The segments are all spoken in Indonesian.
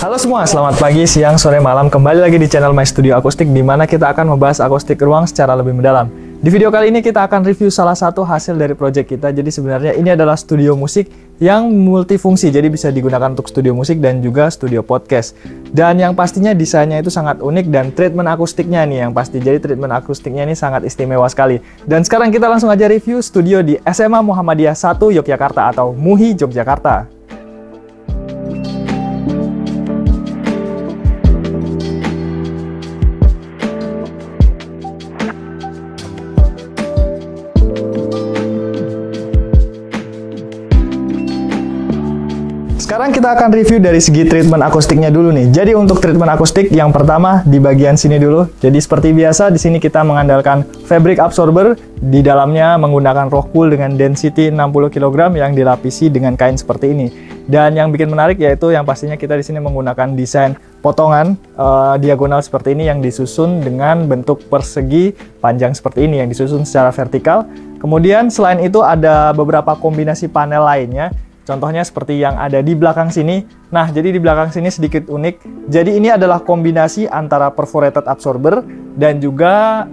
Halo semua, selamat pagi, siang, sore, malam. Kembali lagi di channel My Studio Akustik, di mana kita akan membahas akustik ruang secara lebih mendalam. Di video kali ini kita akan review salah satu hasil dari project kita. Jadi sebenarnya ini adalah studio musik yang multifungsi, jadi bisa digunakan untuk studio musik dan juga studio podcast. Dan yang pastinya desainnya itu sangat unik dan treatment akustiknya nih yang pasti. Jadi treatment akustiknya ini sangat istimewa sekali. Dan sekarang kita langsung aja review studio di SMA Muhammadiyah 1 Yogyakarta atau MUHI Yogyakarta. Sekarang kita akan review dari segi treatment akustiknya dulu nih. Jadi untuk treatment akustik yang pertama di bagian sini dulu. Jadi seperti biasa di sini kita mengandalkan fabric absorber, di dalamnya menggunakan rock wool dengan density 60 kg yang dilapisi dengan kain seperti ini. Dan yang bikin menarik yaitu yang pastinya kita di sini menggunakan desain potongan diagonal seperti ini yang disusun dengan bentuk persegi panjang seperti ini yang disusun secara vertikal. Kemudian selain itu ada beberapa kombinasi panel lainnya. Contohnya seperti yang ada di belakang sini. Nah, jadi di belakang sini sedikit unik. Jadi ini adalah kombinasi antara perforated absorber dan juga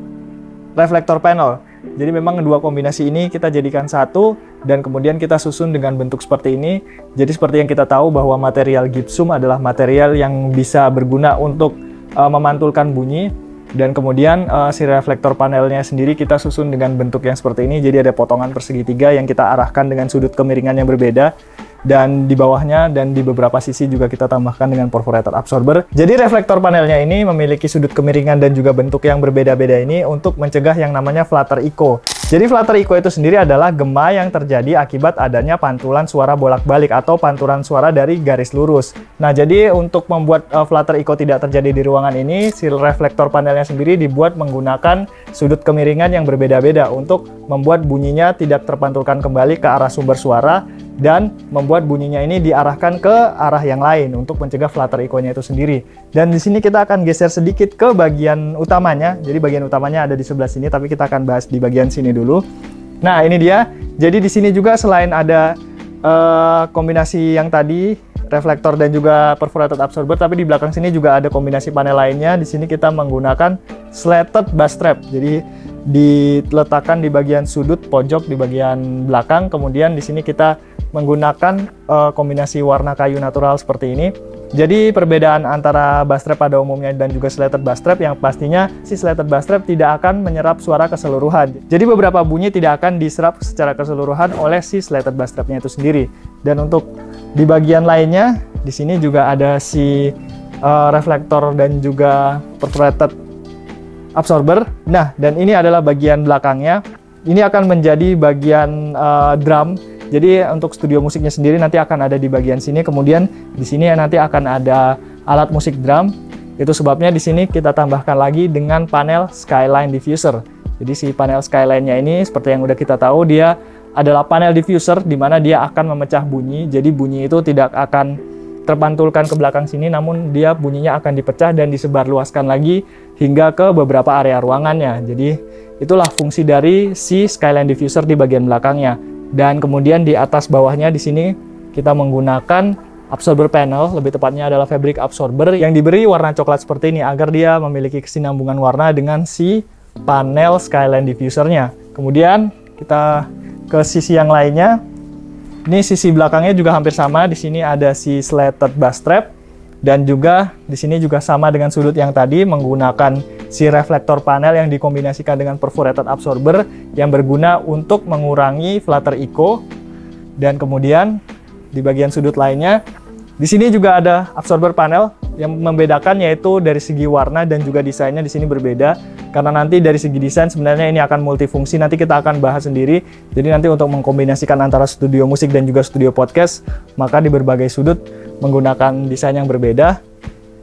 reflektor panel. Jadi memang dua kombinasi ini kita jadikan satu dan kemudian kita susun dengan bentuk seperti ini. Jadi seperti yang kita tahu bahwa material gypsum adalah material yang bisa berguna untuk memantulkan bunyi. Dan kemudian si reflektor panelnya sendiri kita susun dengan bentuk yang seperti ini. Jadi ada potongan persegi tiga yang kita arahkan dengan sudut kemiringan yang berbeda. Dan di bawahnya dan di beberapa sisi juga kita tambahkan dengan perforated absorber. Jadi reflektor panelnya ini memiliki sudut kemiringan dan juga bentuk yang berbeda-beda ini untuk mencegah yang namanya flutter echo. Jadi flutter echo itu sendiri adalah gema yang terjadi akibat adanya pantulan suara bolak-balik atau pantulan suara dari garis lurus. Nah, jadi untuk membuat flutter echo tidak terjadi di ruangan ini, si reflektor panelnya sendiri dibuat menggunakan sudut kemiringan yang berbeda-beda untuk membuat bunyinya tidak terpantulkan kembali ke arah sumber suara dan membuat bunyinya ini diarahkan ke arah yang lain untuk mencegah flutter echo-nya itu sendiri. Dan di sini kita akan geser sedikit ke bagian utamanya. Jadi bagian utamanya ada di sebelah sini, tapi kita akan bahas di bagian sini dulu. Nah, ini dia. Jadi di sini juga selain ada kombinasi yang tadi reflektor dan juga perforated absorber, tapi di belakang sini juga ada kombinasi panel lainnya. Di sini kita menggunakan slatted bass trap. Jadi diletakkan di bagian sudut pojok di bagian belakang. Kemudian di sini kita menggunakan kombinasi warna kayu natural seperti ini. Jadi perbedaan antara bass trap pada umumnya dan juga slatted bass trap yang pastinya si slatted bass trap tidak akan menyerap suara keseluruhan. Jadi beberapa bunyi tidak akan diserap secara keseluruhan oleh si slatted bass trapnya itu sendiri. Dan untuk di bagian lainnya di sini juga ada si reflektor dan juga perforated absorber. Nah, dan ini adalah bagian belakangnya. Ini akan menjadi bagian drum. Jadi untuk studio musiknya sendiri nanti akan ada di bagian sini. Kemudian di sini nanti akan ada alat musik drum. Itu sebabnya di sini kita tambahkan lagi dengan panel skyline diffuser. Jadi si panel skyline-nya ini seperti yang udah kita tahu dia adalah panel diffuser di mana dia akan memecah bunyi. Jadi bunyi itu tidak akan terpantulkan ke belakang sini, namun dia bunyinya akan dipecah dan disebarluaskan lagi hingga ke beberapa area ruangannya. Jadi itulah fungsi dari si skyline diffuser di bagian belakangnya. Dan kemudian di atas bawahnya di sini kita menggunakan absorber panel, lebih tepatnya adalah fabric absorber yang diberi warna coklat seperti ini agar dia memiliki kesinambungan warna dengan si panel skyline diffusernya. Kemudian kita ke sisi yang lainnya. Ini sisi belakangnya juga hampir sama. Di sini ada si slatted bass trap dan juga di sini juga sama dengan sudut yang tadi menggunakan si reflektor panel yang dikombinasikan dengan perforated absorber yang berguna untuk mengurangi flutter echo. Dan kemudian di bagian sudut lainnya di sini juga ada absorber panel yang membedakan yaitu dari segi warna dan juga desainnya di sini berbeda. Karena nanti dari segi desain sebenarnya ini akan multifungsi, nanti kita akan bahas sendiri. Jadi nanti untuk mengkombinasikan antara studio musik dan juga studio podcast, maka di berbagai sudut menggunakan desain yang berbeda.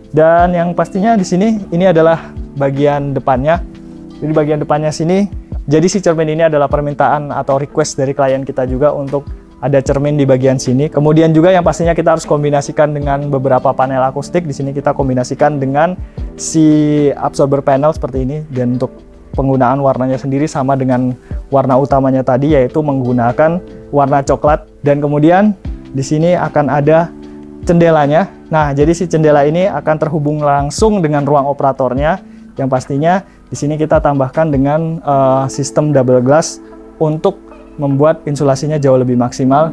Dan yang pastinya di sini ini adalah bagian depannya. Jadi bagian depannya sini, jadi si cermin ini adalah permintaan atau request dari klien kita juga untuk ada cermin di bagian sini. Kemudian juga yang pastinya kita harus kombinasikan dengan beberapa panel akustik. Di sini kita kombinasikan dengan si absorber panel seperti ini. Dan untuk penggunaan warnanya sendiri sama dengan warna utamanya tadi, yaitu menggunakan warna coklat. Dan kemudian di sini akan ada jendelanya. Nah, jadi si jendela ini akan terhubung langsung dengan ruang operatornya. Yang pastinya di sini kita tambahkan dengan sistem double glass untuk membuat insulasinya jauh lebih maksimal.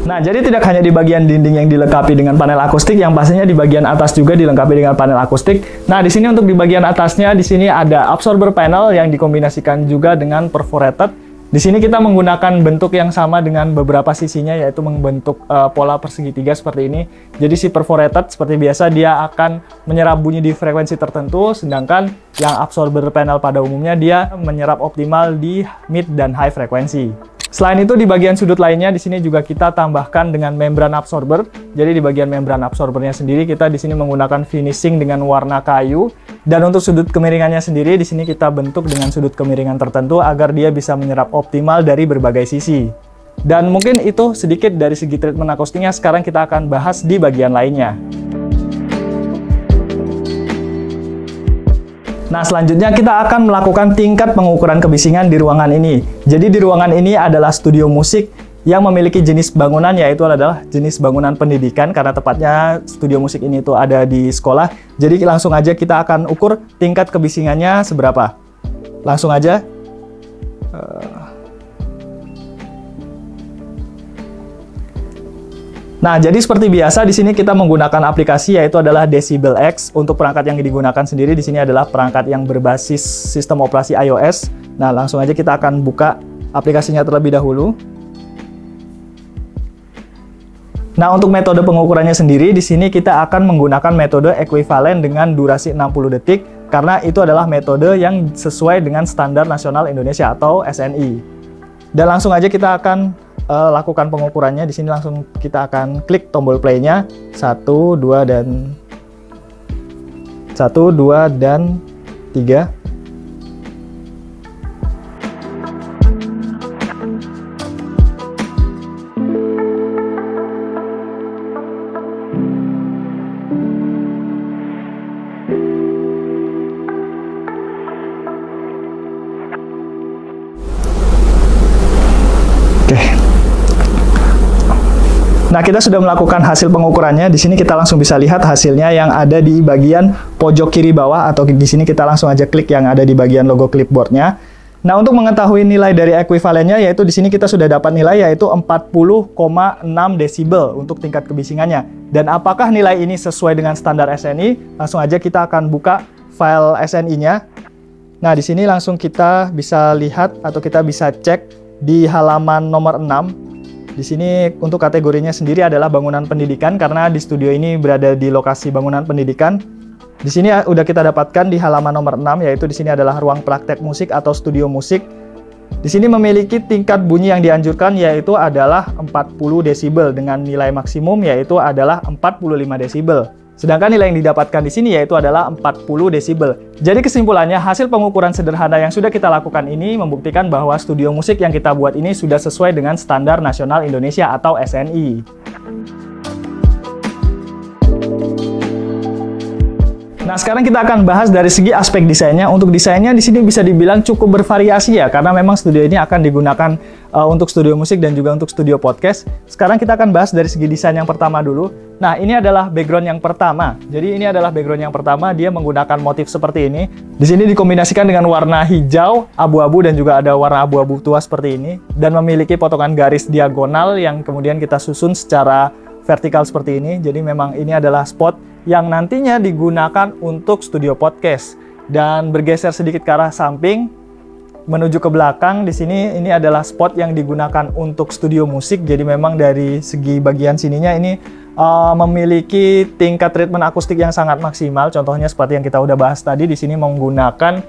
Nah, jadi tidak hanya di bagian dinding yang dilengkapi dengan panel akustik, yang pastinya di bagian atas juga dilengkapi dengan panel akustik. Nah, di sini untuk di bagian atasnya, di sini ada absorber panel yang dikombinasikan juga dengan perforated. Di sini kita menggunakan bentuk yang sama dengan beberapa sisinya, yaitu membentuk pola persegitiga seperti ini. Jadi si perforated seperti biasa dia akan menyerap bunyi di frekuensi tertentu, sedangkan yang absorber panel pada umumnya dia menyerap optimal di mid dan high frekuensi. Selain itu, di bagian sudut lainnya di sini juga kita tambahkan dengan membran absorber. Jadi di bagian membran absorbernya sendiri kita di sini menggunakan finishing dengan warna kayu, dan untuk sudut kemiringannya sendiri di sini kita bentuk dengan sudut kemiringan tertentu agar dia bisa menyerap optimal dari berbagai sisi. Dan mungkin itu sedikit dari segi treatment akustiknya. Sekarang kita akan bahas di bagian lainnya. Nah, selanjutnya kita akan melakukan tingkat pengukuran kebisingan di ruangan ini. Jadi di ruangan ini adalah studio musik yang memiliki jenis bangunan, yaitu adalah jenis bangunan pendidikan, karena tepatnya studio musik ini itu ada di sekolah. Jadi langsung aja kita akan ukur tingkat kebisingannya seberapa. Langsung aja. Nah, jadi seperti biasa di sini kita menggunakan aplikasi, yaitu adalah Decibel X. Untuk perangkat yang digunakan sendiri di sini adalah perangkat yang berbasis sistem operasi iOS. Nah, langsung aja kita akan buka aplikasinya terlebih dahulu. Nah, untuk metode pengukurannya sendiri di sini kita akan menggunakan metode ekuivalen dengan durasi 60 detik karena itu adalah metode yang sesuai dengan standar nasional Indonesia atau SNI. Dan langsung aja kita akan lakukan pengukurannya. Di sini langsung kita akan klik tombol play-nya 1, 2 dan 3. Nah, kita sudah melakukan hasil pengukurannya. Di sini kita langsung bisa lihat hasilnya yang ada di bagian pojok kiri bawah, atau di sini kita langsung aja klik yang ada di bagian logo clipboardnya. Nah, untuk mengetahui nilai dari ekuivalennya, yaitu di sini kita sudah dapat nilai yaitu 40,6 desibel untuk tingkat kebisingannya. Dan apakah nilai ini sesuai dengan standar SNI? Langsung aja kita akan buka file SNI-nya. Nah, di sini langsung kita bisa lihat atau kita bisa cek di halaman nomor 6. Di sini untuk kategorinya sendiri adalah bangunan pendidikan, karena di studio ini berada di lokasi bangunan pendidikan. Di sini udah kita dapatkan di halaman nomor 6, yaitu di sini adalah ruang praktek musik atau studio musik. Di sini memiliki tingkat bunyi yang dianjurkan yaitu adalah 40 desibel dengan nilai maksimum yaitu adalah 45 desibel. Sedangkan nilai yang didapatkan di sini yaitu adalah 40 desibel. Jadi kesimpulannya, hasil pengukuran sederhana yang sudah kita lakukan ini membuktikan bahwa studio musik yang kita buat ini sudah sesuai dengan standar nasional Indonesia atau SNI. Nah, sekarang kita akan bahas dari segi aspek desainnya. Untuk desainnya di sini bisa dibilang cukup bervariasi ya, karena memang studio ini akan digunakan untuk studio musik dan juga untuk studio podcast. Sekarang kita akan bahas dari segi desain yang pertama dulu. Nah, ini adalah background yang pertama. Jadi ini adalah background yang pertama, dia menggunakan motif seperti ini. Di sini dikombinasikan dengan warna hijau, abu-abu, dan juga ada warna abu-abu tua seperti ini. Dan memiliki potongan garis diagonal yang kemudian kita susun secara vertikal seperti ini. Jadi memang ini adalah spot yang nantinya digunakan untuk studio podcast. Dan bergeser sedikit ke arah samping menuju ke belakang, di sini ini adalah spot yang digunakan untuk studio musik. Jadi memang dari segi bagian sininya ini memiliki tingkat treatment akustik yang sangat maksimal. Contohnya seperti yang kita udah bahas tadi, di sini menggunakan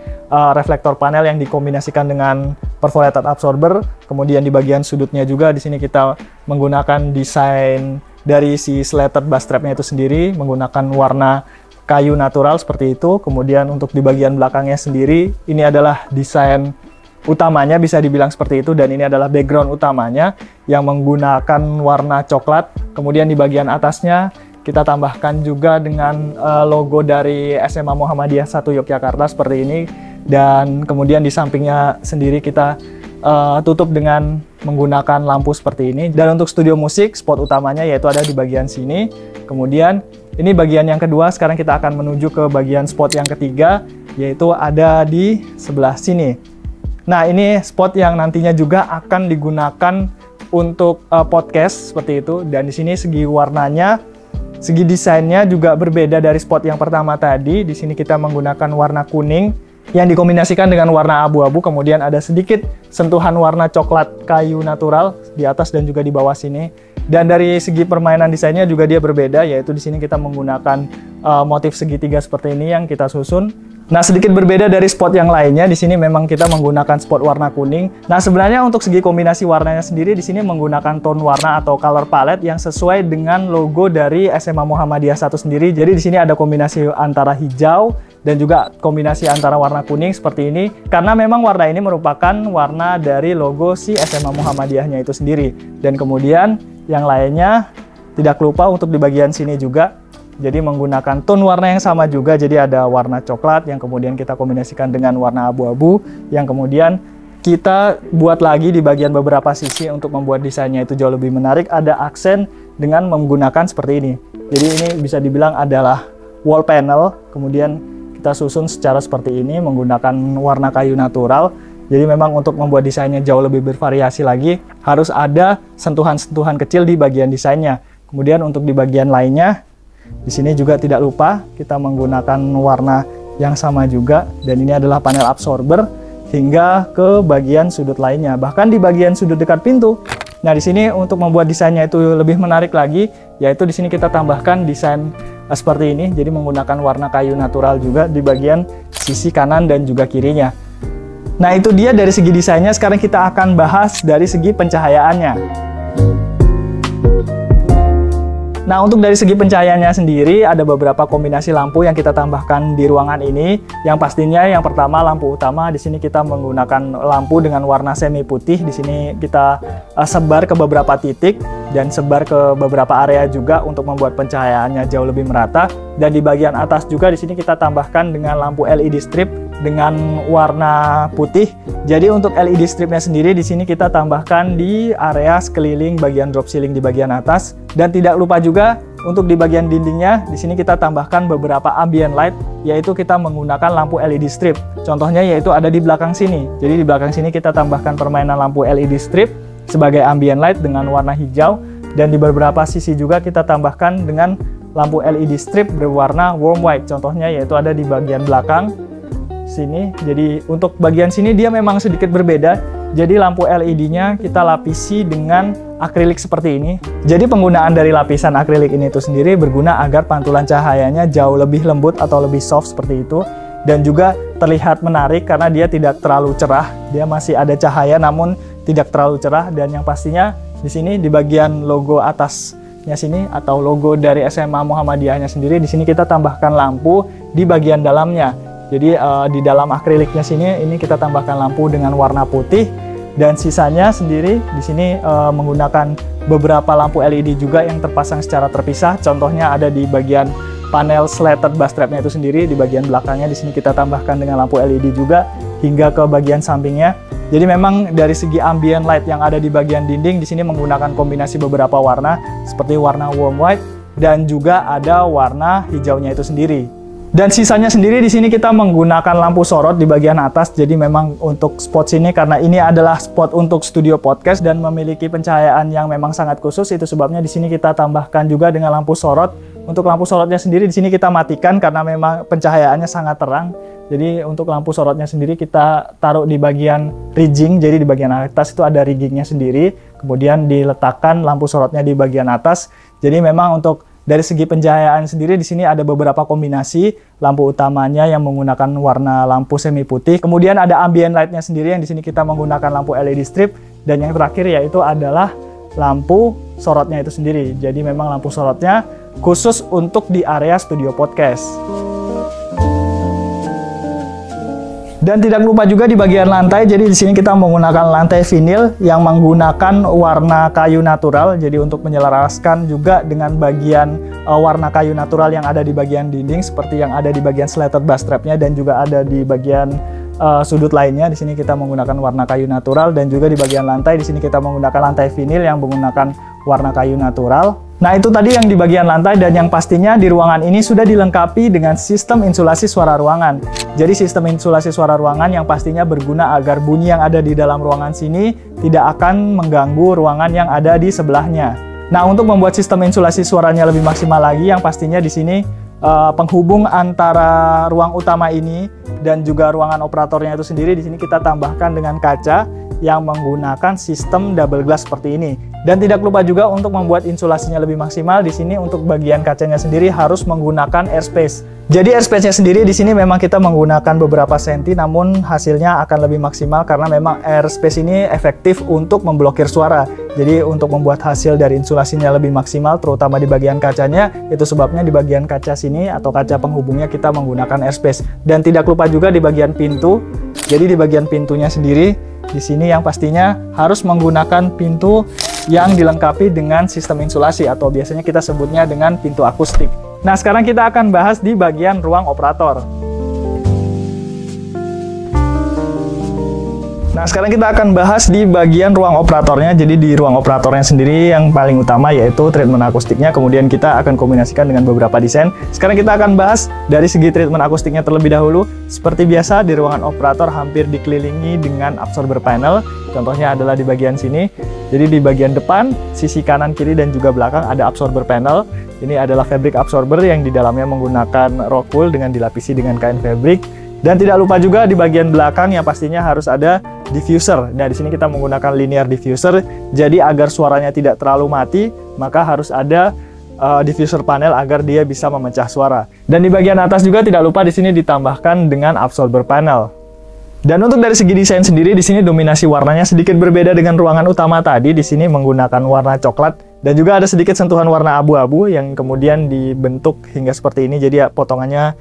reflektor panel yang dikombinasikan dengan perforated absorber. Kemudian di bagian sudutnya juga di sini kita menggunakan desain dari si slatted bass trapnya itu sendiri menggunakan warna kayu natural seperti itu. Kemudian untuk di bagian belakangnya sendiri ini adalah desain utamanya, bisa dibilang seperti itu, dan ini adalah background utamanya yang menggunakan warna coklat. Kemudian di bagian atasnya kita tambahkan juga dengan logo dari SMA Muhammadiyah 1 Yogyakarta seperti ini, dan kemudian di sampingnya sendiri kita tutup dengan menggunakan lampu seperti ini. Dan untuk studio musik, spot utamanya yaitu ada di bagian sini. Kemudian ini bagian yang kedua, sekarang kita akan menuju ke bagian spot yang ketiga, yaitu ada di sebelah sini. Nah, ini spot yang nantinya juga akan digunakan untuk podcast seperti itu. Dan di sini segi warnanya, segi desainnya juga berbeda dari spot yang pertama tadi. Di sini kita menggunakan warna kuning yang dikombinasikan dengan warna abu-abu, kemudian ada sedikit sentuhan warna coklat kayu natural di atas dan juga di bawah sini. Dan dari segi permainan desainnya juga dia berbeda, yaitu di sini kita menggunakan motif segitiga seperti ini yang kita susun. Nah, sedikit berbeda dari spot yang lainnya, di sini memang kita menggunakan spot warna kuning. Nah, sebenarnya untuk segi kombinasi warnanya sendiri di sini menggunakan tone warna atau color palette yang sesuai dengan logo dari SMA Muhammadiyah 1 sendiri. Jadi di sini ada kombinasi antara hijau dan juga kombinasi antara warna kuning seperti ini. Karena memang warna ini merupakan warna dari logo si SMA Muhammadiyahnya itu sendiri. Dan kemudian yang lainnya tidak lupa untuk di bagian sini juga. Jadi menggunakan tone warna yang sama juga, jadi ada warna coklat yang kemudian kita kombinasikan dengan warna abu-abu yang kemudian kita buat lagi di bagian beberapa sisi untuk membuat desainnya itu jauh lebih menarik. Ada aksen dengan menggunakan seperti ini. Jadi ini bisa dibilang adalah wall panel, kemudian kita susun secara seperti ini menggunakan warna kayu natural. Jadi memang untuk membuat desainnya jauh lebih bervariasi lagi, harus ada sentuhan-sentuhan kecil di bagian desainnya. Kemudian untuk di bagian lainnya, di sini juga tidak lupa kita menggunakan warna yang sama juga, dan ini adalah panel absorber hingga ke bagian sudut lainnya, bahkan di bagian sudut dekat pintu. Nah, di sini untuk membuat desainnya itu lebih menarik lagi, yaitu di sini kita tambahkan desain seperti ini, jadi menggunakan warna kayu natural juga di bagian sisi kanan dan juga kirinya. Nah, itu dia dari segi desainnya. Sekarang kita akan bahas dari segi pencahayaannya. Nah, untuk dari segi pencahayaannya sendiri, ada beberapa kombinasi lampu yang kita tambahkan di ruangan ini. Yang pastinya yang pertama lampu utama, di sini kita menggunakan lampu dengan warna semi putih. Di sini kita sebar ke beberapa titik dan sebar ke beberapa area juga untuk membuat pencahayaannya jauh lebih merata. Dan di bagian atas juga di sini kita tambahkan dengan lampu LED strip dengan warna putih. Jadi untuk LED stripnya sendiri di sini kita tambahkan di area sekeliling bagian drop ceiling di bagian atas. Dan tidak lupa juga untuk di bagian dindingnya di sini kita tambahkan beberapa ambient light, yaitu kita menggunakan lampu LED strip. Contohnya yaitu ada di belakang sini. Jadi di belakang sini kita tambahkan permainan lampu LED strip sebagai ambient light dengan warna hijau, dan di beberapa sisi juga kita tambahkan dengan lampu LED strip berwarna warm white. Contohnya yaitu ada di bagian belakang sini. Jadi untuk bagian sini dia memang sedikit berbeda. Jadi lampu LED-nya kita lapisi dengan akrilik seperti ini. Jadi penggunaan dari lapisan akrilik ini itu sendiri berguna agar pantulan cahayanya jauh lebih lembut atau lebih soft seperti itu. Dan juga terlihat menarik karena dia tidak terlalu cerah. Dia masih ada cahaya namun tidak terlalu cerah. Dan yang pastinya di sini di bagian logo atasnya sini atau logo dari SMA Muhammadiyahnya sendiri, di sini kita tambahkan lampu di bagian dalamnya. Jadi di dalam akriliknya sini ini kita tambahkan lampu dengan warna putih, dan sisanya sendiri di sini menggunakan beberapa lampu LED juga yang terpasang secara terpisah. Contohnya ada di bagian panel slatted bass strapnya itu sendiri, di bagian belakangnya di sini kita tambahkan dengan lampu LED juga hingga ke bagian sampingnya. Jadi memang dari segi ambient light yang ada di bagian dinding di sini menggunakan kombinasi beberapa warna seperti warna warm white dan juga ada warna hijaunya itu sendiri. Dan sisanya sendiri di sini kita menggunakan lampu sorot di bagian atas. Jadi memang untuk spot sini karena ini adalah spot untuk studio podcast dan memiliki pencahayaan yang memang sangat khusus, itu sebabnya di sini kita tambahkan juga dengan lampu sorot. Untuk lampu sorotnya sendiri di sini kita matikan karena memang pencahayaannya sangat terang. Jadi untuk lampu sorotnya sendiri kita taruh di bagian rigging. Jadi di bagian atas itu ada riggingnya sendiri. Kemudian diletakkan lampu sorotnya di bagian atas. Jadi memang untuk dari segi pencahayaan sendiri di sini ada beberapa kombinasi. Lampu utamanya yang menggunakan warna lampu semi putih. Kemudian ada ambient light-nya sendiri yang di sini kita menggunakan lampu LED strip. Dan yang terakhir yaitu adalah lampu sorotnya itu sendiri. Jadi memang lampu sorotnya khusus untuk di area studio podcast. Dan tidak lupa juga di bagian lantai, jadi di sini kita menggunakan lantai vinil yang menggunakan warna kayu natural. Jadi untuk menyelaraskan juga dengan bagian warna kayu natural yang ada di bagian dinding, seperti yang ada di bagian slatted bass strapnya dan juga ada di bagian sudut lainnya. Di sini kita menggunakan warna kayu natural, dan juga di bagian lantai di sini kita menggunakan lantai vinil yang menggunakan warna kayu natural. Nah, itu tadi yang di bagian lantai, dan yang pastinya di ruangan ini sudah dilengkapi dengan sistem insulasi suara ruangan. Jadi sistem insulasi suara ruangan yang pastinya berguna agar bunyi yang ada di dalam ruangan sini tidak akan mengganggu ruangan yang ada di sebelahnya. Nah, untuk membuat sistem insulasi suaranya lebih maksimal lagi, yang pastinya di sini penghubung antara ruang utama ini dan juga ruangan operatornya itu sendiri di sini kita tambahkan dengan kaca yang menggunakan sistem double glass seperti ini. Dan tidak lupa juga untuk membuat insulasinya lebih maksimal, di sini untuk bagian kacanya sendiri harus menggunakan airspace. Jadi airspace-nya sendiri di sini memang kita menggunakan beberapa senti, namun hasilnya akan lebih maksimal karena memang airspace ini efektif untuk memblokir suara. Jadi untuk membuat hasil dari insulasinya lebih maksimal, terutama di bagian kacanya, itu sebabnya di bagian kaca sini atau kaca penghubungnya kita menggunakan airspace. Dan tidak lupa juga di bagian pintu. Jadi di bagian pintunya sendiri di sini yang pastinya harus menggunakan pintu yang dilengkapi dengan sistem insulasi atau biasanya kita sebutnya dengan pintu akustik. Nah, sekarang kita akan bahas di bagian ruang operator. Nah, sekarang kita akan bahas di bagian ruang operatornya. Jadi di ruang operatornya sendiri yang paling utama yaitu treatment akustiknya, kemudian kita akan kombinasikan dengan beberapa desain. Sekarang kita akan bahas dari segi treatment akustiknya terlebih dahulu. Seperti biasa di ruangan operator hampir dikelilingi dengan absorber panel. Contohnya adalah di bagian sini. Jadi di bagian depan, sisi kanan, kiri, dan juga belakang ada absorber panel. Ini adalah fabric absorber yang di dalamnya menggunakan rock wool dengan dilapisi dengan kain fabric. Dan tidak lupa juga di bagian belakang yang pastinya harus ada diffuser. Nah, di sini kita menggunakan linear diffuser. Jadi agar suaranya tidak terlalu mati, maka harus ada diffuser panel agar dia bisa memecah suara. Dan di bagian atas juga tidak lupa di sini ditambahkan dengan absorber panel. Dan untuk dari segi desain sendiri, di sini dominasi warnanya sedikit berbeda dengan ruangan utama tadi. Di sini menggunakan warna coklat dan juga ada sedikit sentuhan warna abu-abu yang kemudian dibentuk hingga seperti ini. Jadi ya, potongannya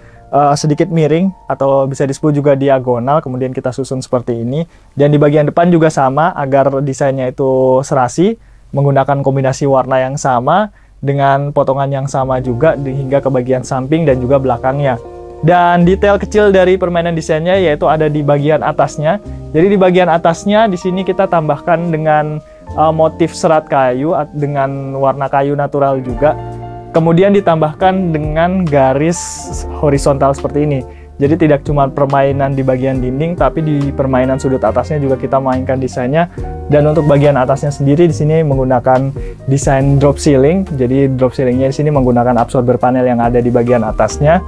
sedikit miring atau bisa disebut juga diagonal, kemudian kita susun seperti ini. Dan di bagian depan juga sama agar desainnya itu serasi, menggunakan kombinasi warna yang sama dengan potongan yang sama juga hingga ke bagian samping dan juga belakangnya. Dan detail kecil dari permainan desainnya yaitu ada di bagian atasnya. Jadi di bagian atasnya di sini kita tambahkan dengan motif serat kayu dengan warna kayu natural juga. Kemudian ditambahkan dengan garis horizontal seperti ini. Jadi tidak cuma permainan di bagian dinding, tapi di permainan sudut atasnya juga kita mainkan desainnya. Dan untuk bagian atasnya sendiri di sini menggunakan desain drop ceiling. Jadi drop ceilingnya di sini menggunakan absorber panel yang ada di bagian atasnya.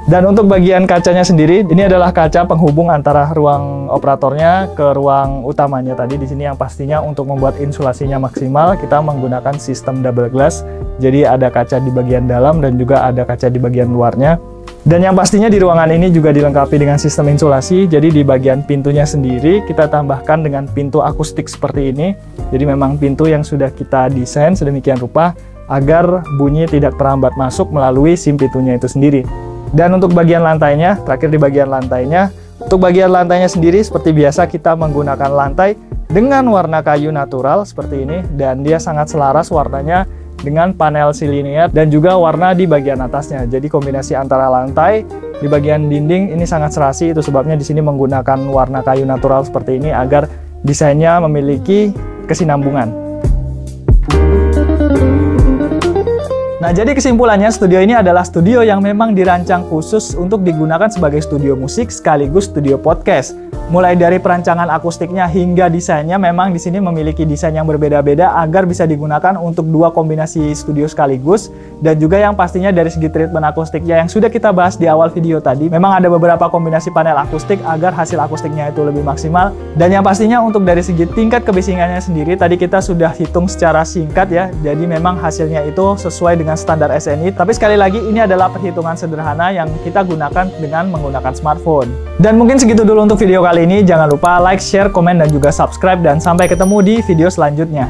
Dan untuk bagian kacanya sendiri, ini adalah kaca penghubung antara ruang operatornya ke ruang utamanya tadi. Di sini yang pastinya untuk membuat insulasinya maksimal, kita menggunakan sistem double glass. Jadi ada kaca di bagian dalam dan juga ada kaca di bagian luarnya. Dan yang pastinya di ruangan ini juga dilengkapi dengan sistem insulasi. Jadi di bagian pintunya sendiri kita tambahkan dengan pintu akustik seperti ini. Jadi memang pintu yang sudah kita desain sedemikian rupa agar bunyi tidak terambat masuk melalui SIM pintunya itu sendiri. Dan untuk bagian lantainya, terakhir di bagian lantainya, untuk bagian lantainya sendiri seperti biasa kita menggunakan lantai dengan warna kayu natural seperti ini, dan dia sangat selaras warnanya dengan panel silinear dan juga warna di bagian atasnya. Jadi kombinasi antara lantai di bagian dinding ini sangat serasi, itu sebabnya di sini menggunakan warna kayu natural seperti ini agar desainnya memiliki kesinambungan. Nah, jadi kesimpulannya studio ini adalah studio yang memang dirancang khusus untuk digunakan sebagai studio musik sekaligus studio podcast. Mulai dari perancangan akustiknya hingga desainnya memang di sini memiliki desain yang berbeda-beda agar bisa digunakan untuk dua kombinasi studio sekaligus. Dan juga yang pastinya dari segi treatment akustiknya yang sudah kita bahas di awal video tadi, memang ada beberapa kombinasi panel akustik agar hasil akustiknya itu lebih maksimal. Dan yang pastinya untuk dari segi tingkat kebisingannya sendiri tadi kita sudah hitung secara singkat ya. Jadi memang hasilnya itu sesuai dengan standar SNI. Tapi sekali lagi ini adalah perhitungan sederhana yang kita gunakan dengan menggunakan smartphone. Dan mungkin segitu dulu untuk video kali ini. Jangan lupa like, share, komen, dan juga subscribe. Dan sampai ketemu di video selanjutnya.